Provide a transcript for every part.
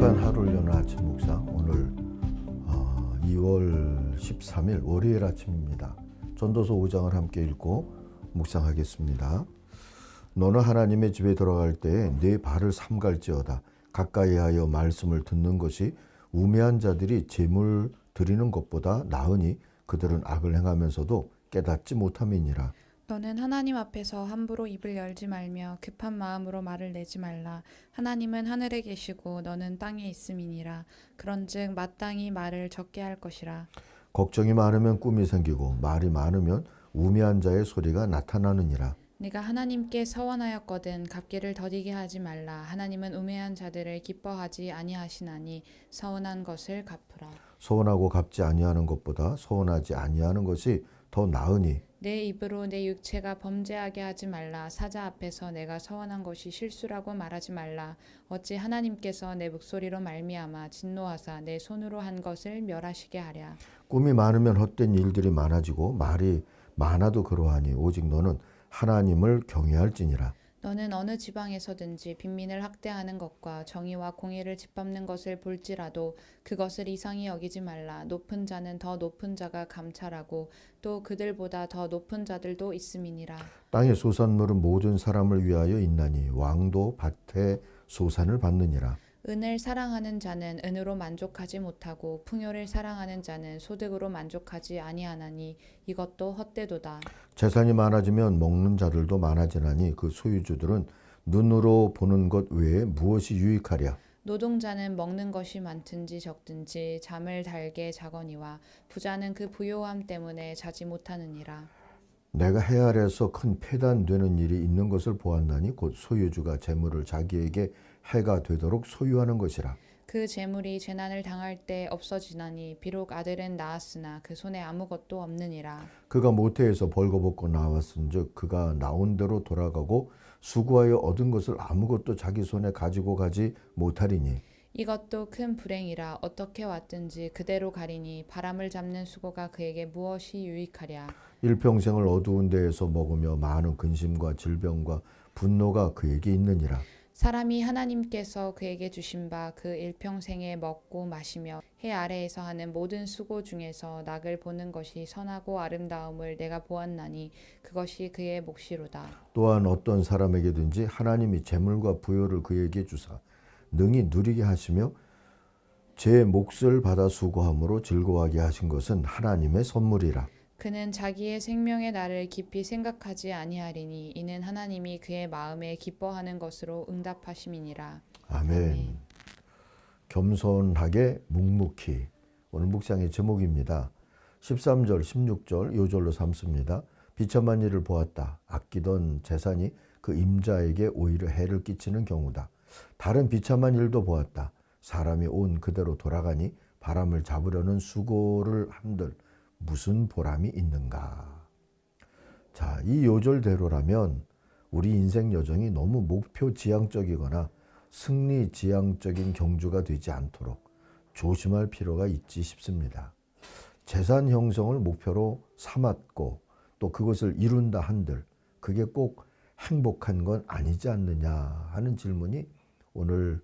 행복한 하루를 여는 아침 묵상. 오늘 2월 13일 월요일 아침입니다. 전도서 5장을 함께 읽고 묵상하겠습니다. 너는 하나님의 집에 들어갈 때에 네 발을 삼갈지어다. 가까이 하여 말씀을 듣는 것이 우매한 자들이 재물 드리는 것보다 나으니 그들은 악을 행하면서도 깨닫지 못함이니라. 너는 하나님 앞에서 함부로 입을 열지 말며 급한 마음으로 말을 내지 말라. 하나님은 하늘에 계시고 너는 땅에 있음이니라. 그런즉 마땅히 말을 적게 할 것이라. 걱정이 많으면 꿈이 생기고 말이 많으면 우매한 자의 소리가 나타나느니라. 네가 하나님께 서원하였거든 갚기를 더디게 하지 말라. 하나님은 우매한 자들을 기뻐하지 아니하시나니 서원한 것을 갚으라. 소원하고 갚지 아니하는 것보다 소원하지 아니하는 것이 더 나으니 내 입으로 내 육체가 범죄하게 하지 말라. 사자 앞에서 내가 서원한 것이 실수라고 말하지 말라. 어찌 하나님께서 내 목소리로 말미암아 진노하사 내 손으로 한 것을 멸하시게 하랴. 꿈이 많으면 헛된 일들이 많아지고 말이 많아도 그러하니 오직 너는 하나님을 경외할지니라. 너는 어느 지방에서든지 빈민을 학대하는 것과 정의와 공의를 짓밟는 것을 볼지라도 그것을 이상히 여기지 말라. 높은 자는 더 높은 자가 감찰하고 또 그들보다 더 높은 자들도 있음이니라. 땅의 소산물은 모든 사람을 위하여 있나니 왕도 밭의 소산을 받느니라. 은을 사랑하는 자는 은으로 만족하지 못하고 풍요를 사랑하는 자는 소득으로 만족하지 아니하나니 이것도 헛되도다. 재산이 많아지면 먹는 자들도 많아지나니 그 소유주들은 눈으로 보는 것 외에 무엇이 유익하랴. 노동자는 먹는 것이 많든지 적든지 잠을 달게 자거니와 부자는 그 부요함 때문에 자지 못하느니라. 내가 해 아래에서 큰 폐단되는 일이 있는 것을 보았나니 곧 소유주가 재물을 자기에게 해가 되도록 소유하는 것이라. 그 재물이 재난을 당할 때 없어지나니 비록 아들은 낳았으나 그 손에 아무것도 없느니라. 그가 모태에서 벌거벗고 나왔은즉 그가 나온 대로 돌아가고 수고하여 얻은 것을 아무것도 자기 손에 가지고 가지 못하리니 이것도 큰 불행이라. 어떻게 왔든지 그대로 가리니 바람을 잡는 수고가 그에게 무엇이 유익하랴. 일평생을 어두운 데에서 먹으며 많은 근심과 질병과 분노가 그에게 있느니라. 사람이 하나님께서 그에게 주신 바 그 일평생에 먹고 마시며 해 아래에서 하는 모든 수고 중에서 낙을 보는 것이 선하고 아름다움을 내가 보았나니 그것이 그의 몫이로다. 또한 어떤 사람에게든지 하나님이 재물과 부요를 그에게 주사 능히 누리게 하시며 제 몫을 받아 수고함으로 즐거워하게 하신 것은 하나님의 선물이라. 그는 자기의 생명의 날을 깊이 생각하지 아니하리니 이는 하나님이 그의 마음에 기뻐하는 것으로 응답하심이니라. 아멘. 겸손하게 묵묵히. 오늘 묵상의 제목입니다. 13절 16절 요절로 삼습니다. 비참한 일을 보았다. 아끼던 재산이 그 임자에게 오히려 해를 끼치는 경우다. 다른 비참한 일도 보았다. 사람이 온 그대로 돌아가니 바람을 잡으려는 수고를 한들 무슨 보람이 있는가. 자, 이 요절대로라면 우리 인생 여정이 너무 목표 지향적이거나 승리 지향적인 경주가 되지 않도록 조심할 필요가 있지 싶습니다. 재산 형성을 목표로 삼았고 또 그것을 이룬다 한들 그게 꼭 행복한 건 아니지 않느냐 하는 질문이 오늘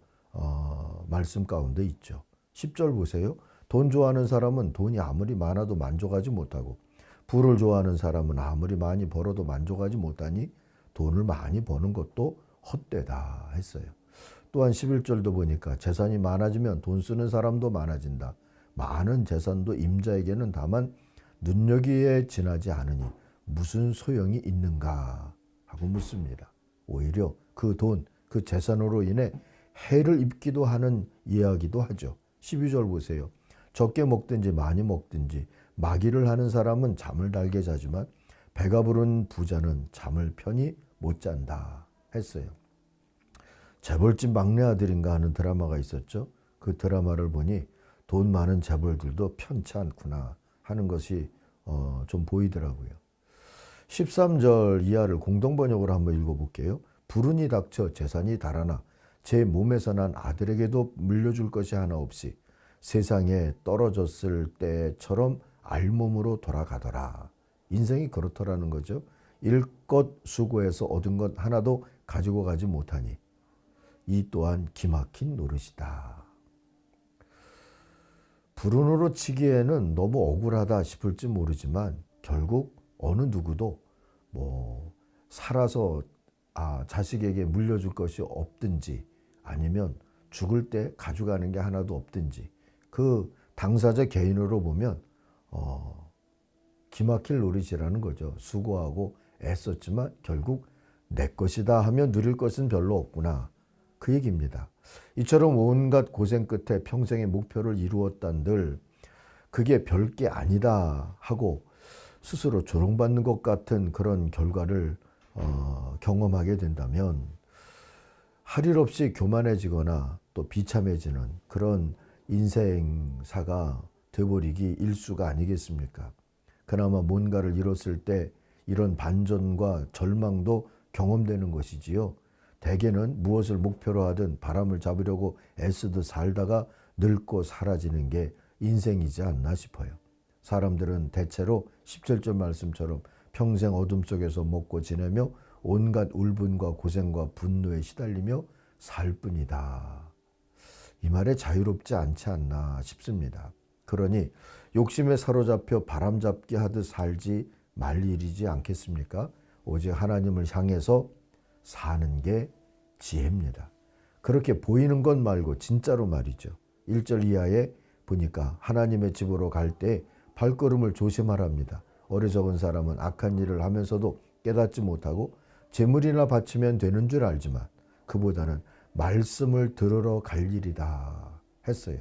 말씀 가운데 있죠. 10절 보세요. 돈 좋아하는 사람은 돈이 아무리 많아도 만족하지 못하고 부를 좋아하는 사람은 아무리 많이 벌어도 만족하지 못하니 돈을 많이 버는 것도 헛되다 했어요. 또한 11절도 보니까 재산이 많아지면 돈 쓰는 사람도 많아진다. 많은 재산도 임자에게는 다만 눈여기에 지나지 않으니 무슨 소용이 있는가 하고 묻습니다. 오히려 그 돈, 그 재산으로 인해 해를 입기도 하는 이야기도 하죠. 12절 보세요. 적게 먹든지 많이 먹든지 마기를 하는 사람은 잠을 달게 자지만 배가 부른 부자는 잠을 편히 못 잔다 했어요. 재벌집 막내 아들인가 하는 드라마가 있었죠. 그 드라마를 보니 돈 많은 재벌들도 편치 않구나 하는 것이 좀 보이더라고요. 13절 이하를 공동번역으로 한번 읽어볼게요. 불운이 닥쳐 재산이 달아나 제 몸에서 난 아들에게도 물려줄 것이 하나 없이 세상에 떨어졌을 때처럼 알몸으로 돌아가더라. 인생이 그렇더라는 거죠. 일껏 수고해서 얻은 것 하나도 가지고 가지 못하니 이 또한 기막힌 노릇이다. 불운으로 치기에는 너무 억울하다 싶을지 모르지만 결국 어느 누구도 뭐 살아서 자식에게 물려줄 것이 없든지 아니면 죽을 때 가져가는 게 하나도 없든지 그 당사자 개인으로 보면 기막힐 노릇이라는 거죠. 수고하고 애썼지만 결국 내 것이다 하면 누릴 것은 별로 없구나. 그 얘기입니다. 이처럼 온갖 고생 끝에 평생의 목표를 이루었단들 그게 별게 아니다 하고 스스로 조롱받는 것 같은 그런 결과를 경험하게 된다면 할 일 없이 교만해지거나 또 비참해지는 그런 인생사가 돼버리기 일수가 아니겠습니까? 그나마 뭔가를 이뤘을 때 이런 반전과 절망도 경험되는 것이지요. 대개는 무엇을 목표로 하든 바람을 잡으려고 애쓰듯 살다가 늙고 사라지는 게 인생이지 않나 싶어요. 사람들은 대체로 17절 말씀처럼 평생 어둠 속에서 먹고 지내며 온갖 울분과 고생과 분노에 시달리며 살 뿐이다. 이 말에 자유롭지 않지 않나 싶습니다. 그러니 욕심에 사로잡혀 바람잡기 하듯 살지 말 일이지 않겠습니까? 오직 하나님을 향해서 사는 게 지혜입니다. 그렇게 보이는 것 말고 진짜로 말이죠. 1절 이하에 보니까 하나님의 집으로 갈 때 발걸음을 조심하랍니다. 어리석은 사람은 악한 일을 하면서도 깨닫지 못하고 재물이나 바치면 되는 줄 알지만 그보다는 말씀을 들으러 갈 일이다 했어요.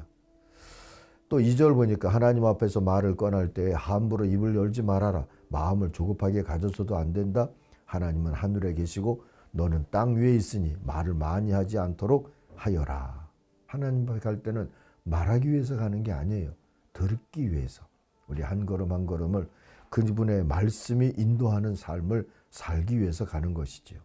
또 2절 보니까 하나님 앞에서 말을 꺼낼 때 함부로 입을 열지 말아라. 마음을 조급하게 가져서도 안 된다. 하나님은 하늘에 계시고 너는 땅 위에 있으니 말을 많이 하지 않도록 하여라. 하나님 앞에 갈 때는 말하기 위해서 가는 게 아니에요. 듣기 위해서. 우리 한 걸음 한 걸음을 그분의 말씀이 인도하는 삶을 살기 위해서 가는 것이지요.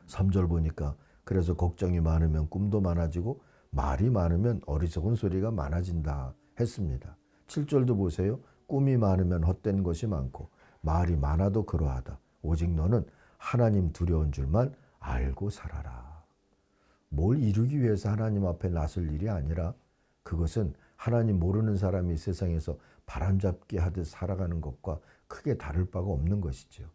3절 보니까 그래서 걱정이 많으면 꿈도 많아지고 말이 많으면 어리석은 소리가 많아진다 했습니다. 7절도 보세요. 꿈이 많으면 헛된 것이 많고 말이 많아도 그러하다. 오직 너는 하나님 두려운 줄만 알고 살아라. 뭘 이루기 위해서 하나님 앞에 나설 일이 아니라 그것은 하나님 모르는 사람이 세상에서 바람잡기 하듯 살아가는 것과 크게 다를 바가 없는 것이죠.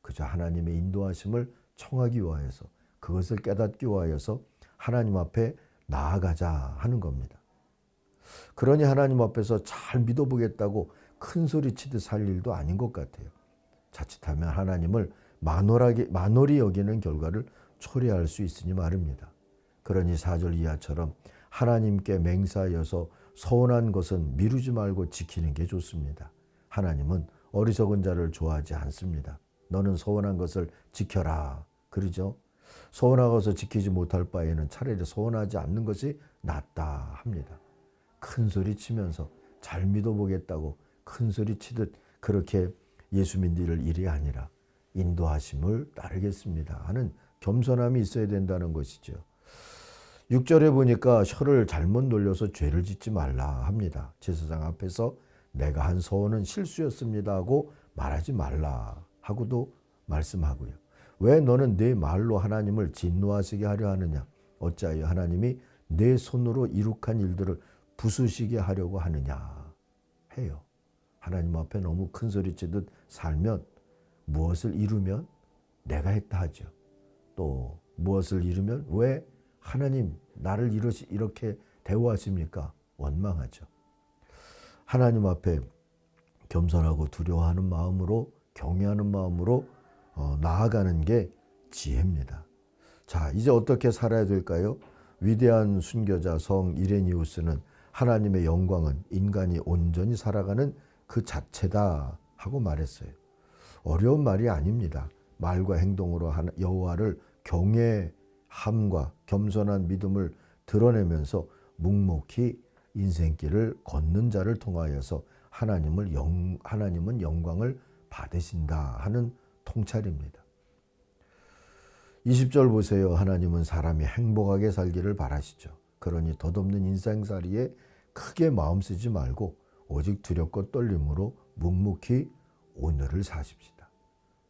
그저 하나님의 인도하심을 청하기 위하여서 그것을 깨닫기 위하여서 하나님 앞에 나아가자 하는 겁니다. 그러니 하나님 앞에서 잘 믿어보겠다고 큰 소리 치듯 살 일도 아닌 것 같아요. 자칫하면 하나님을 만홀히 여기는 결과를 초래할 수 있으니 말입니다. 그러니 4절 이하처럼 하나님께 맹세하여서 서운한 것은 미루지 말고 지키는 게 좋습니다. 하나님은 어리석은 자를 좋아하지 않습니다. 너는 서운한 것을 지켜라. 그러죠? 서운하고서 지키지 못할 바에는 차라리 서운하지 않는 것이 낫다 합니다. 큰 소리 치면서 잘 믿어보겠다고 큰 소리 치듯 그렇게 예수 믿을 일이 아니라 인도하심을 따르겠습니다 하는 겸손함이 있어야 된다는 것이죠. 6절에 보니까 혀를 잘못 놀려서 죄를 짓지 말라 합니다. 제사장 앞에서 내가 한 서원은 실수였습니다 하고 말하지 말라 하고도 말씀하고요. 왜 너는 내 말로 하나님을 진노하시게 하려 하느냐? 어찌하여 하나님이 내 손으로 이룩한 일들을 부수시게 하려고 하느냐 해요. 하나님 앞에 너무 큰 소리치듯 살면 무엇을 이루면 내가 했다 하죠. 또 무엇을 이루면 왜 하나님 나를 이렇게 대우하십니까? 원망하죠. 하나님 앞에 겸손하고 두려워하는 마음으로 경외하는 마음으로 나아가는 게 지혜입니다. 자, 이제 어떻게 살아야 될까요? 위대한 순교자 성 이레니우스는 하나님의 영광은 인간이 온전히 살아가는 그 자체다 하고 말했어요. 어려운 말이 아닙니다. 말과 행동으로 여호와를 경외함과 겸손한 믿음을 드러내면서 묵묵히 인생길을 걷는 자를 통하여서 하나님은 영광을 받으신다 하는 통찰입니다. 20절 보세요. 하나님은 사람이 행복하게 살기를 바라시죠. 그러니 덧없는 인생살이에 크게 마음 쓰지 말고 오직 두렵고 떨림으로 묵묵히 오늘을 사십시다.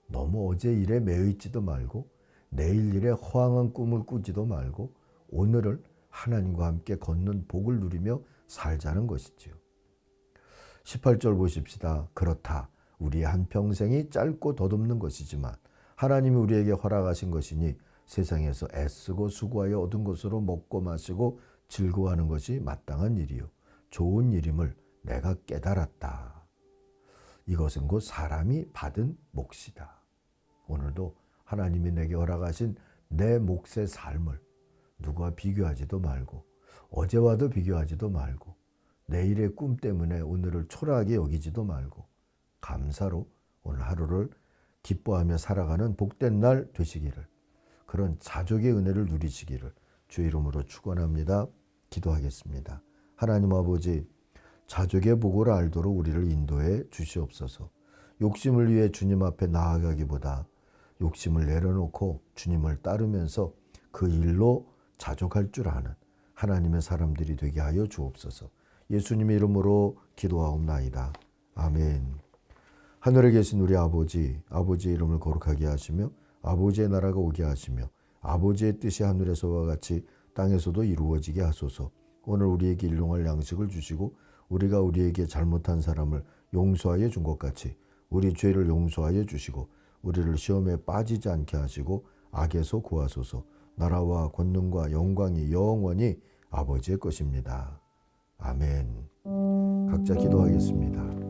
너무 어제 일에 매여 있지도 말고 내일 일에 허황한 꿈을 꾸지도 말고 오늘을 하나님과 함께 걷는 복을 누리며 살자는 것이지요. 18절 보십시다. 그렇다. 우리의 한평생이 짧고 덧없는 것이지만 하나님이 우리에게 허락하신 것이니 세상에서 애쓰고 수고하여 얻은 것으로 먹고 마시고 즐거워하는 것이 마땅한 일이요 좋은 일임을 내가 깨달았다. 이것은 곧 사람이 받은 몫이다. 오늘도 하나님이 내게 허락하신 내 몫의 삶을 누구와 비교하지도 말고 어제와도 비교하지도 말고 내일의 꿈 때문에 오늘을 초라하게 여기지도 말고 감사로 오늘 하루를 기뻐하며 살아가는 복된 날 되시기를, 그런 자족의 은혜를 누리시기를 주 이름으로 축원합니다. 기도하겠습니다. 하나님 아버지, 자족의 복을 알도록 우리를 인도해 주시옵소서. 욕심을 위해 주님 앞에 나아가기보다 욕심을 내려놓고 주님을 따르면서 그 일로 자족할 줄 아는 하나님의 사람들이 되게 하여 주옵소서. 예수님의 이름으로 기도하옵나이다. 아멘. 하늘에 계신 우리 아버지, 아버지의 이름을 거룩하게 하시며 아버지의 나라가 오게 하시며 아버지의 뜻이 하늘에서와 같이 땅에서도 이루어지게 하소서. 오늘 우리에게 일용할 양식을 주시고 우리가 우리에게 잘못한 사람을 용서하여 준 것 같이 우리 죄를 용서하여 주시고 우리를 시험에 빠지지 않게 하시고 악에서 구하소서. 나라와 권능과 영광이 영원히 아버지의 것입니다. 아멘. 각자 기도하겠습니다.